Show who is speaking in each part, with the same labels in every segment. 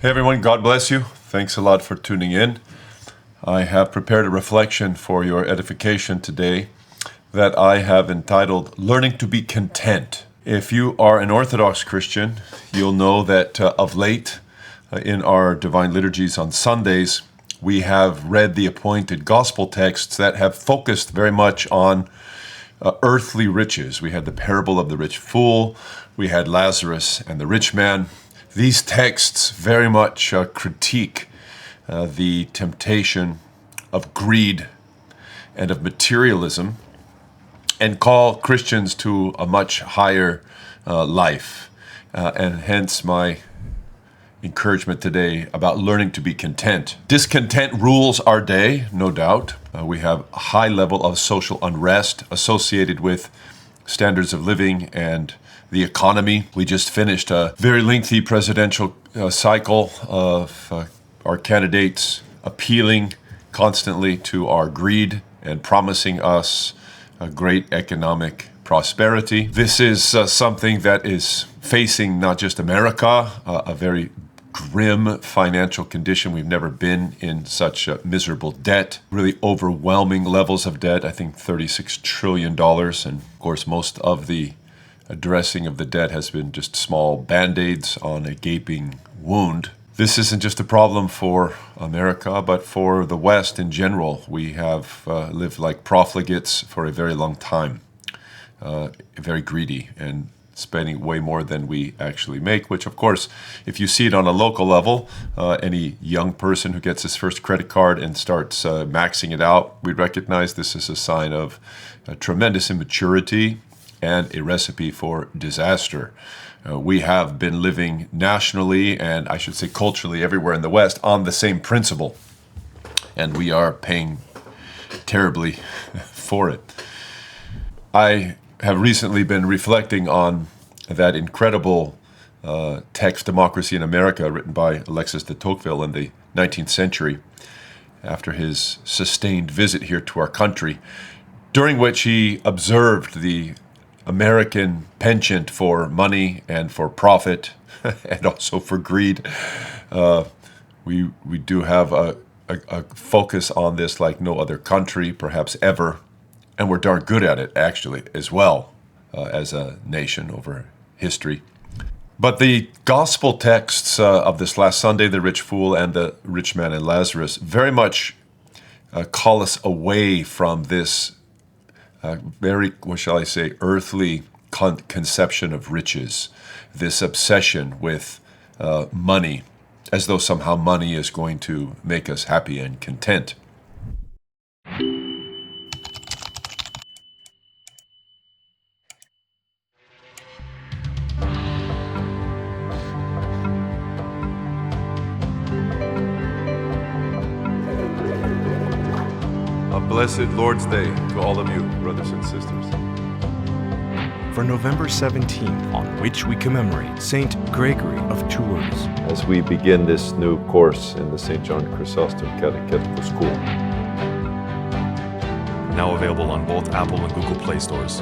Speaker 1: Hey everyone, God bless you. Thanks a lot for tuning in. I have prepared a reflection for your edification today that I have entitled Learning to be Content. If you are an Orthodox Christian, you'll know that of late in our divine liturgies on Sundays, we have read the appointed gospel texts that have focused very much on earthly riches. We had the parable of the rich fool, we had Lazarus and the rich man. These texts very much critique the temptation of greed and of materialism and call Christians to a much higher life. And hence my encouragement today about learning to be content. Discontent rules our day, no doubt. We have a high level of social unrest associated with standards of living and the economy. We just finished a very lengthy presidential cycle of our candidates appealing constantly to our greed and promising us a great economic prosperity. This is something that is facing not just America, a very grim financial condition. We've never been in such miserable debt, really overwhelming levels of debt. I think $36 trillion. And of course, most of the addressing of the debt has been just small band-aids on a gaping wound. This isn't just a problem for America, but for the West in general. We have lived like profligates for a very long time, very greedy and spending way more than we actually make, which of course, if you see it on a local level, any young person who gets his first credit card and starts maxing it out, we recognize this is a sign of tremendous immaturity and a recipe for disaster. We have been living nationally and I should say culturally everywhere in the West on the same principle. And we are paying terribly for it. I have recently been reflecting on that incredible text, Democracy in America, written by Alexis de Tocqueville in the 19th century after his sustained visit here to our country, during which he observed the American penchant for money and for profit and also for greed. We do have a focus on this like no other country, perhaps ever. And we're darn good at it, actually, as well, as a nation over history. But the gospel texts of this last Sunday, the rich fool and the rich man and Lazarus, very much call us away from this very, what shall I say, earthly conception of riches, this obsession with money, as though somehow money is going to make us happy and content. A blessed Lord's Day to all of you, brothers and sisters.
Speaker 2: For November 17th, on which we commemorate Saint Gregory of Tours.
Speaker 1: As we begin this new course in the St. John Chrysostom Catechetical School.
Speaker 2: Now available on both Apple and Google Play stores.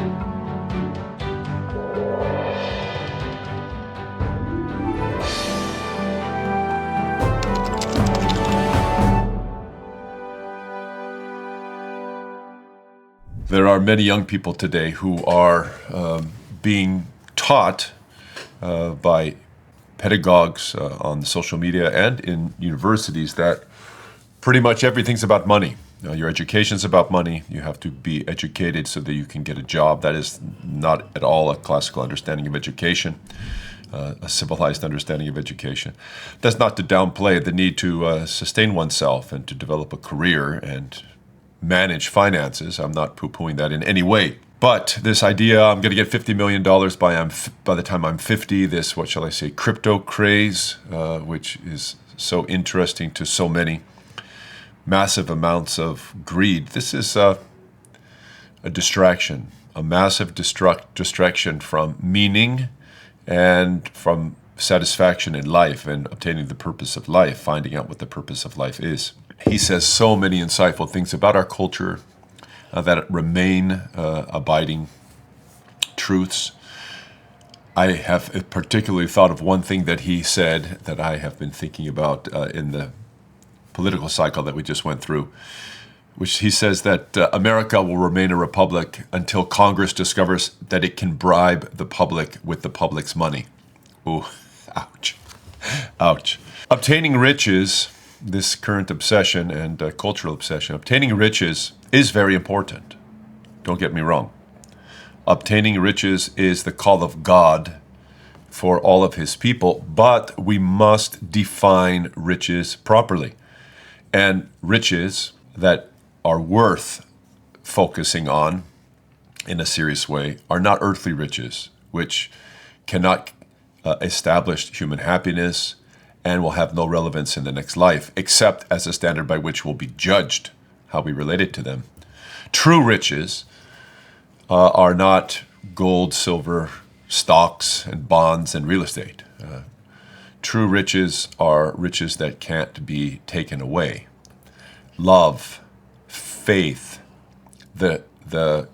Speaker 1: There are many young people today who are being taught by pedagogues on social media and in universities that pretty much everything's about money. Your education's about money. You have to be educated so that you can get a job. That is not at all a classical understanding of education, a civilized understanding of education. That's not to downplay the need to sustain oneself and to develop a career and manage finances. I'm not poo-pooing that in any way. But this idea, I'm going to get $50 million by the time I'm 50, this, what shall I say, crypto craze, which is so interesting to so many, massive amounts of greed. This is a distraction, a massive distraction from meaning and from satisfaction in life and obtaining the purpose of life, finding out what the purpose of life is. He says so many insightful things about our culture that remain abiding truths. I have particularly thought of one thing that he said that I have been thinking about in the political cycle that we just went through, which he says that America will remain a republic until Congress discovers that it can bribe the public with the public's money. Ooh, ouch, ouch. Obtaining riches, this current obsession and cultural obsession, obtaining riches is very important. Don't get me wrong. Obtaining riches is the call of God for all of his people, but we must define riches properly. And riches that are worth focusing on in a serious way are not earthly riches, which cannot establish human happiness and will have no relevance in the next life, except as a standard by which we'll be judged how we related to them. True riches are not gold, silver, stocks, and bonds and real estate. True riches are riches that can't be taken away. Love, faith, the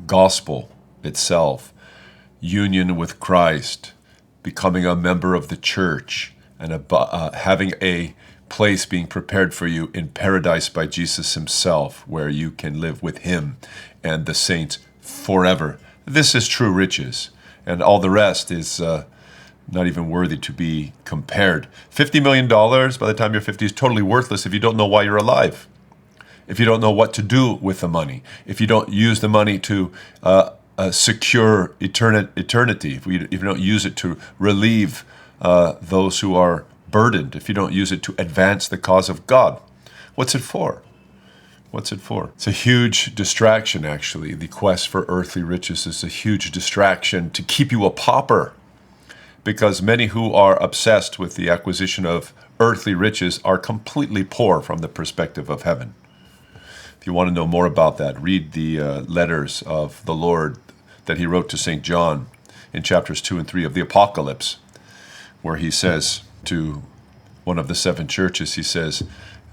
Speaker 1: gospel itself, union with Christ, becoming a member of the church, and having a place being prepared for you in paradise by Jesus himself, where you can live with him and the saints forever. This is true riches, and all the rest is not even worthy to be compared. $50 million by the time you're 50 is totally worthless if you don't know why you're alive, if you don't know what to do with the money, if you don't use the money to secure eternity, if you don't use it to relieve those who are burdened, if you don't use it to advance the cause of God. What's it for? What's it for? It's a huge distraction, actually. The quest for earthly riches is a huge distraction to keep you a pauper, because many who are obsessed with the acquisition of earthly riches are completely poor from the perspective of heaven. If you want to know more about that, read the letters of the Lord that he wrote to St. John in chapters 2 and 3 of the Apocalypse, where he says to one of the 7 churches, he says,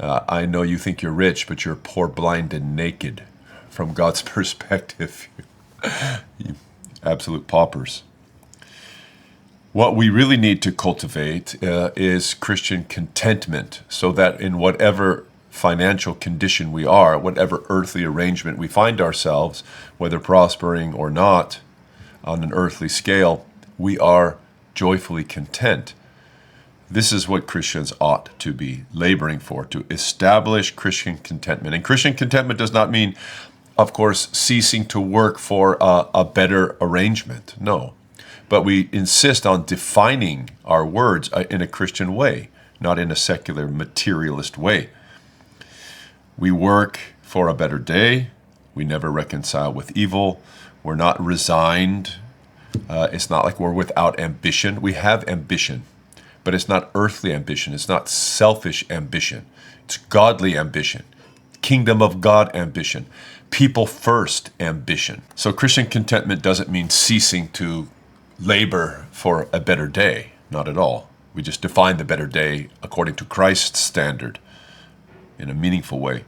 Speaker 1: I know you think you're rich, but you're poor, blind, and naked. From God's perspective, you absolute paupers. What we really need to cultivate is Christian contentment, so that in whatever financial condition we are, whatever earthly arrangement we find ourselves, whether prospering or not on an earthly scale, we are joyfully content. This is what Christians ought to be laboring for, to establish Christian contentment. And Christian contentment does not mean, of course, ceasing to work for a better arrangement. No. But we insist on defining our words in a Christian way, not in a secular materialist way. We work for a better day. We never reconcile with evil. We're not resigned. It's not like we're without ambition. We have ambition. But it's not earthly ambition. It's not selfish ambition. It's godly ambition. Kingdom of God ambition. People first ambition. So Christian contentment doesn't mean ceasing to labor for a better day. Not at all. We just define the better day according to Christ's standard in a meaningful way.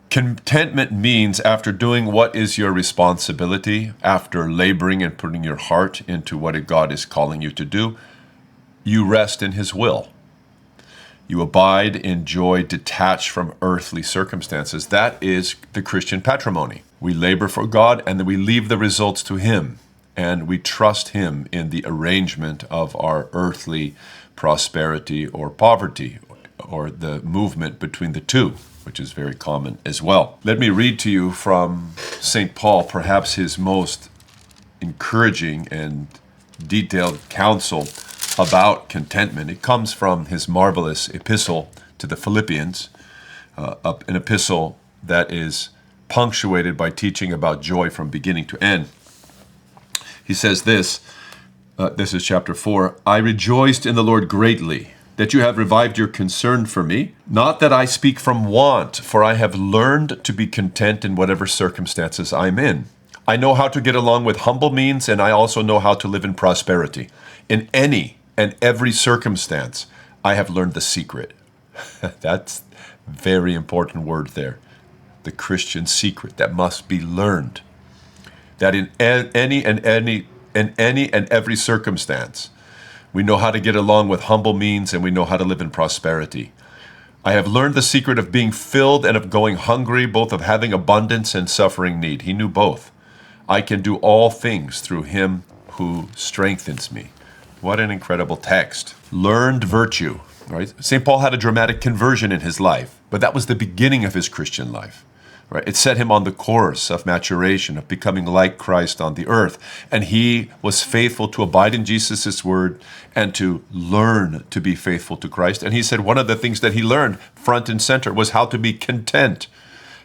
Speaker 1: Contentment means after doing what is your responsibility, after laboring and putting your heart into what God is calling you to do, you rest in his will. You abide in joy detached from earthly circumstances. That is the Christian patrimony. We labor for God, and then we leave the results to him, and we trust him in the arrangement of our earthly prosperity or poverty, or the movement between the two, which is very common as well. Let me read to you from St. Paul, perhaps his most encouraging and detailed counsel about contentment. It comes from his marvelous epistle to the Philippians, an epistle that is punctuated by teaching about joy from beginning to end. He says this is chapter 4, I rejoiced in the Lord greatly that you have revived your concern for me. Not that I speak from want, for I have learned to be content in whatever circumstances I'm in. I know how to get along with humble means, and I also know how to live in prosperity. In any and every circumstance, I have learned the secret. That's a very important word there. The Christian secret that must be learned. That in any in any and every circumstance. We know how to get along with humble means, and we know how to live in prosperity. I have learned the secret of being filled and of going hungry, both of having abundance and suffering need. He knew both. I can do all things through him who strengthens me. What an incredible text. Learned virtue, right? St. Paul had a dramatic conversion in his life, but that was the beginning of his Christian life, right? It set him on the course of maturation, of becoming like Christ on the earth. And he was faithful to abide in Jesus' word and to learn to be faithful to Christ. And he said one of the things that he learned front and center was how to be content,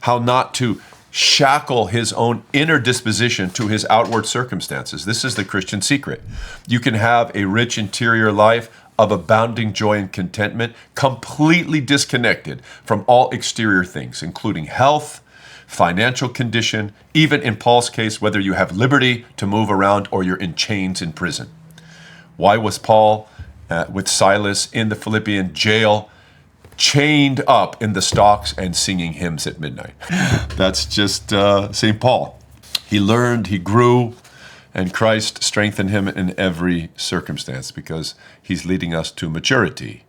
Speaker 1: how not to shackle his own inner disposition to his outward circumstances. This is the Christian secret. You can have a rich interior life of abounding joy and contentment, completely disconnected from all exterior things, including health, financial condition, even in Paul's case, whether you have liberty to move around or you're in chains in prison. Why was Paul with Silas in the Philippian jail, chained up in the stocks and singing hymns at midnight? That's just St. Paul. He learned, he grew, and Christ strengthened him in every circumstance because he's leading us to maturity.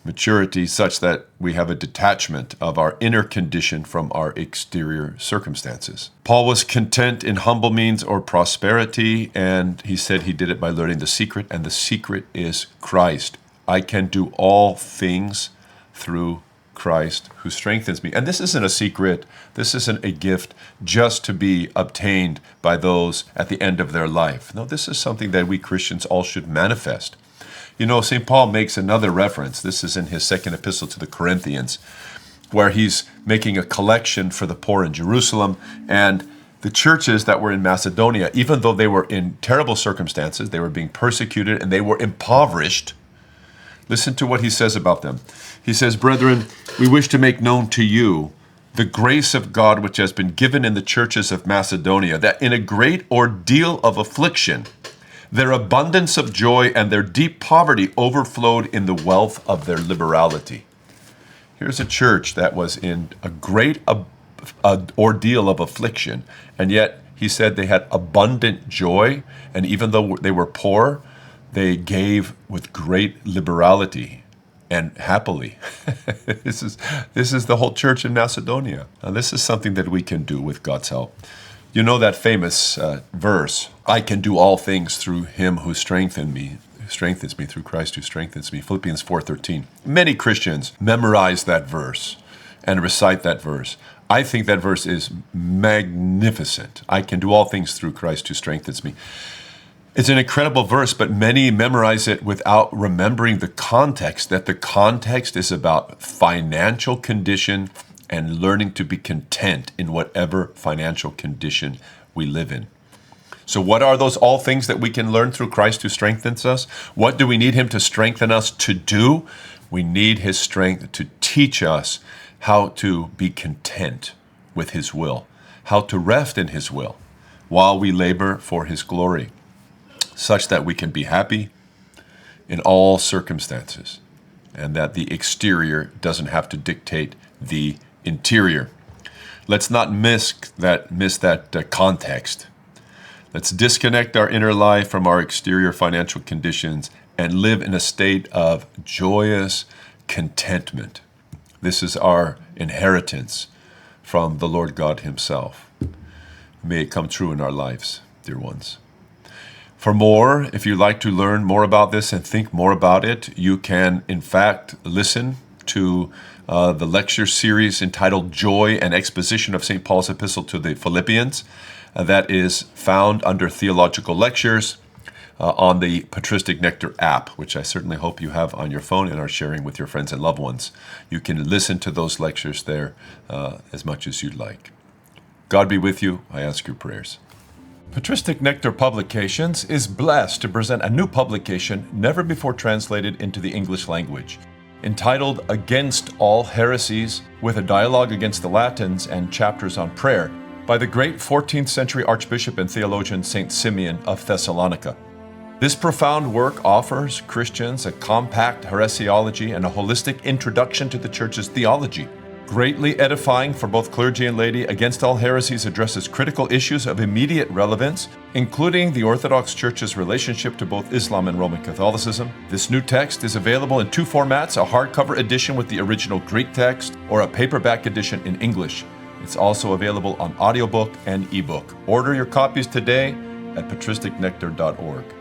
Speaker 1: Maturity such that we have a detachment of our inner condition from our exterior circumstances. Paul was content in humble means or prosperity, and he said he did it by learning the secret, and the secret is Christ. I can do all things through Christ who strengthens me. And this isn't a secret. This isn't a gift just to be obtained by those at the end of their life. No, this is something that we Christians all should manifest. You know, St. Paul makes another reference. This is in his second epistle to the Corinthians, where he's making a collection for the poor in Jerusalem. And the churches that were in Macedonia, even though they were in terrible circumstances, they were being persecuted and they were impoverished. Listen to what he says about them. He says, "Brethren, we wish to make known to you the grace of God which has been given in the churches of Macedonia, that in a great ordeal of affliction, their abundance of joy and their deep poverty overflowed in the wealth of their liberality." Here's a church that was in a great ordeal of affliction, and yet he said they had abundant joy, and even though they were poor, they gave with great liberality and happily. This is the whole church in Macedonia. Now, this is something that we can do with God's help. You know that famous verse, I can do all things through him who strengthens me through Christ who strengthens me, Philippians 4:13. Many Christians memorize that verse and recite that verse. I think that verse is magnificent. I can do all things through Christ who strengthens me. It's an incredible verse, but many memorize it without remembering the context, that the context is about financial condition and learning to be content in whatever financial condition we live in. So what are those all things that we can learn through Christ who strengthens us? What do we need him to strengthen us to do? We need his strength to teach us how to be content with his will, how to rest in his will while we labor for his glory, such that we can be happy in all circumstances and that the exterior doesn't have to dictate the interior. Let's not miss that context. Let's disconnect our inner life from our exterior financial conditions and live in a state of joyous contentment. This is our inheritance from the Lord God himself. May it come true in our lives, dear ones. For more, if you'd like to learn more about this and think more about it, you can, in fact, listen to the lecture series entitled Joy and Exposition of St. Paul's Epistle to the Philippians. That is found under Theological Lectures on the Patristic Nectar app, which I certainly hope you have on your phone and are sharing with your friends and loved ones. You can listen to those lectures there as much as you'd like. God be with you. I ask your prayers. Patristic Nectar Publications is blessed to present a new publication never before translated into the English language, entitled Against All Heresies, with a dialogue against the Latins and chapters on prayer, by the great 14th century Archbishop and theologian St. Simeon of Thessalonica. This profound work offers Christians a compact heresiology and a holistic introduction to the Church's theology. greatly edifying for both clergy and laity. Against All Heresies addresses critical issues of immediate relevance, including the Orthodox Church's relationship to both Islam and Roman Catholicism. This new text is available in two formats, a hardcover edition with the original Greek text or a paperback edition in English. It's also available on audiobook and ebook. Order your copies today at patristicnectar.org.